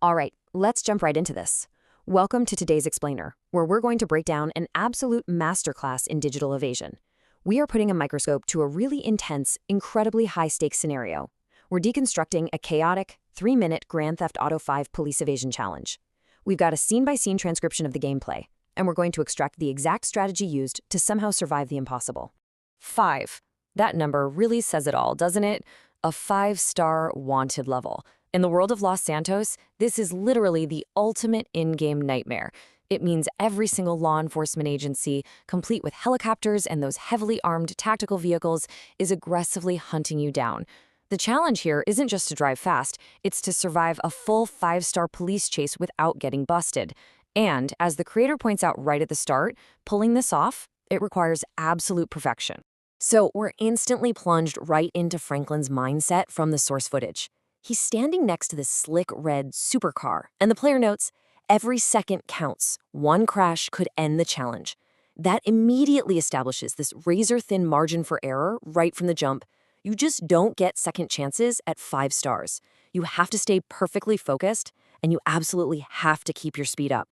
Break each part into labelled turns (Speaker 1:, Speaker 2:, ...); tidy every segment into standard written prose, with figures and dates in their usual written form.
Speaker 1: All right, let's jump right into this. Welcome to today's Explainer, where we're going to break down an absolute masterclass in digital evasion. We are putting a microscope to a really intense, incredibly high-stakes scenario. We're deconstructing a chaotic, 3-minute Grand Theft Auto 5 police evasion challenge. We've got a scene-by-scene transcription of the gameplay, and we're going to extract the exact strategy used to somehow survive the impossible. 5. That number really says it all, doesn't it? A 5-star wanted level. In the world of Los Santos, this is literally the ultimate in-game nightmare. It means every single law enforcement agency, complete with helicopters and those heavily armed tactical vehicles, is aggressively hunting you down. The challenge here isn't just to drive fast, it's to survive a full 5-star police chase without getting busted. And, as the creator points out right at the start, pulling this off, it requires absolute perfection. So we're instantly plunged right into Franklin's mindset from the source footage. He's standing next to this slick red supercar, and the player notes, every second counts. One crash could end the challenge. That immediately establishes this razor-thin margin for error right from the jump. You just don't get second chances at 5 stars. You have to stay perfectly focused, and you absolutely have to keep your speed up.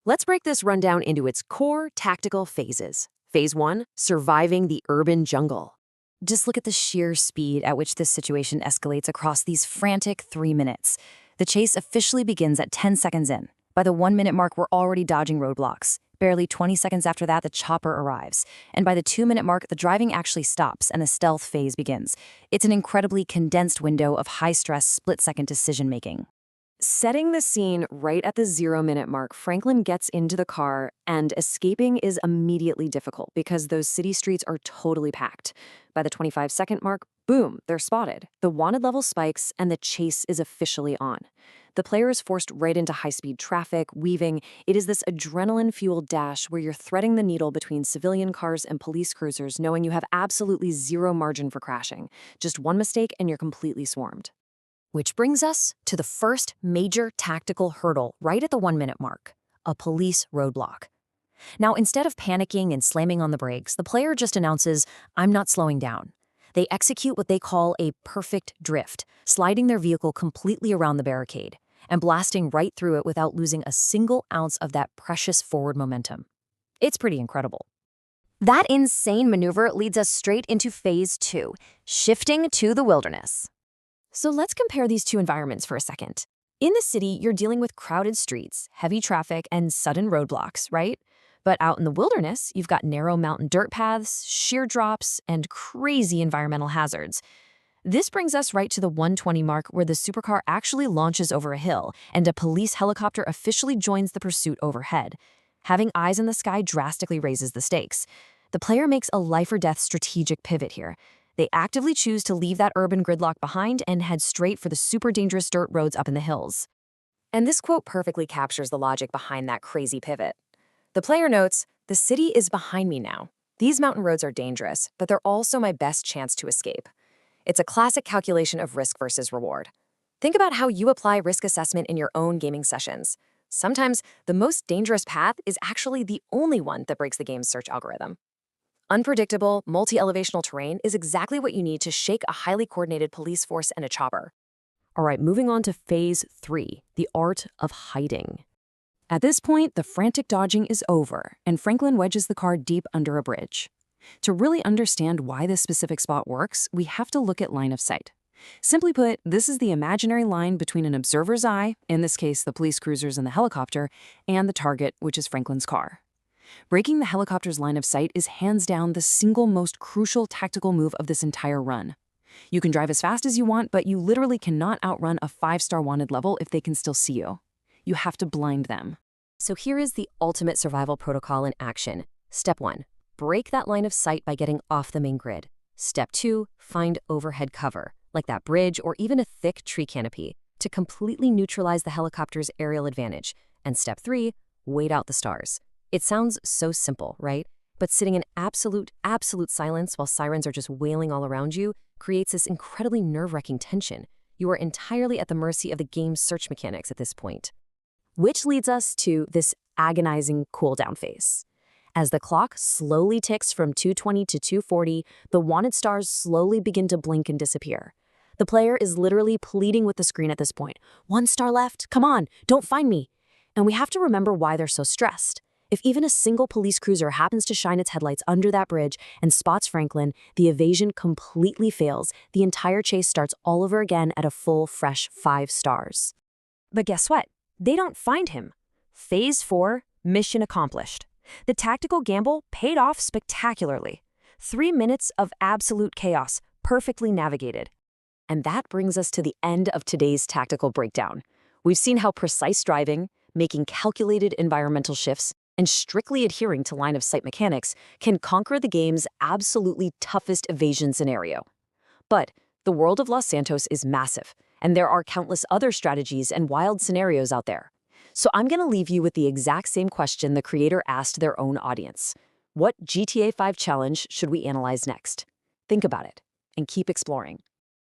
Speaker 1: Let's break this rundown into its core tactical phases. Phase 1, surviving the urban jungle. Just look at the sheer speed at which this situation escalates across these frantic 3 minutes. The chase officially begins at 10 seconds in. By the 1-minute mark, we're already dodging roadblocks. Barely 20 seconds after that, the chopper arrives. And by the 2-minute mark, the driving actually stops and the stealth phase begins. It's an incredibly condensed window of high-stress, split-second decision-making. Setting the scene right at the 0-minute mark, Franklin gets into the car, and escaping is immediately difficult because those city streets are totally packed. By the 25-second mark, boom, they're spotted. The wanted level spikes, and the chase is officially on. The player is forced right into high-speed traffic, weaving. It is this adrenaline-fueled dash where you're threading the needle between civilian cars and police cruisers, knowing you have absolutely zero margin for crashing. Just one mistake, and you're completely swarmed. Which brings us to the first major tactical hurdle right at the 1-minute mark, a police roadblock. Now, instead of panicking and slamming on the brakes, the player just announces, I'm not slowing down. They execute what they call a perfect drift, sliding their vehicle completely around the barricade and blasting right through it without losing a single ounce of that precious forward momentum. It's pretty incredible. That insane maneuver leads us straight into Phase 2, shifting to the wilderness. So let's compare these two environments for a second. In the city, you're dealing with crowded streets, heavy traffic, and sudden roadblocks, right? But out in the wilderness, you've got narrow mountain dirt paths, sheer drops, and crazy environmental hazards. This brings us right to the 120 mark where the supercar actually launches over a hill, and a police helicopter officially joins the pursuit overhead. Having eyes in the sky drastically raises the stakes. The player makes a life-or-death strategic pivot here. They actively choose to leave that urban gridlock behind and head straight for the super dangerous dirt roads up in the hills. And this quote perfectly captures the logic behind that crazy pivot. The player notes, the city is behind me now. These mountain roads are dangerous, but they're also my best chance to escape. It's a classic calculation of risk versus reward. Think about how you apply risk assessment in your own gaming sessions. Sometimes the most dangerous path is actually the only one that breaks the game's search algorithm. Unpredictable, multi-elevational terrain is exactly what you need to shake a highly coordinated police force and a chopper. All right, moving on to Phase 3, the art of hiding. At this point, the frantic dodging is over, and Franklin wedges the car deep under a bridge. To really understand why this specific spot works, we have to look at line of sight. Simply put, this is the imaginary line between an observer's eye, in this case the police cruisers and the helicopter, and the target, which is Franklin's car. Breaking the helicopter's line of sight is hands down the single most crucial tactical move of this entire run. You can drive as fast as you want, but you literally cannot outrun a 5-star wanted level if they can still see you. You have to blind them. So here is the ultimate survival protocol in action. Step 1, break that line of sight by getting off the main grid. Step 2, find overhead cover, like that bridge or even a thick tree canopy, to completely neutralize the helicopter's aerial advantage. And step 3, wait out the stars. It sounds so simple, right? But sitting in absolute silence while sirens are just wailing all around you creates this incredibly nerve-wracking tension. You are entirely at the mercy of the game's search mechanics at this point. Which leads us to this agonizing cooldown phase. As the clock slowly ticks from 220 to 240, the wanted stars slowly begin to blink and disappear. The player is literally pleading with the screen at this point. 1 star left, come on, don't find me. And we have to remember why they're so stressed. If even a single police cruiser happens to shine its headlights under that bridge and spots Franklin, the evasion completely fails. The entire chase starts all over again at a full, fresh 5 stars. But guess what? They don't find him. Phase 4, mission accomplished. The tactical gamble paid off spectacularly. 3 minutes of absolute chaos, perfectly navigated. And that brings us to the end of today's tactical breakdown. We've seen how precise driving, making calculated environmental shifts, and strictly adhering to line-of-sight mechanics can conquer the game's absolutely toughest evasion scenario. But the world of Los Santos is massive, and there are countless other strategies and wild scenarios out there. So I'm going to leave you with the exact same question the creator asked their own audience. What GTA 5 challenge should we analyze next? Think about it, and keep exploring.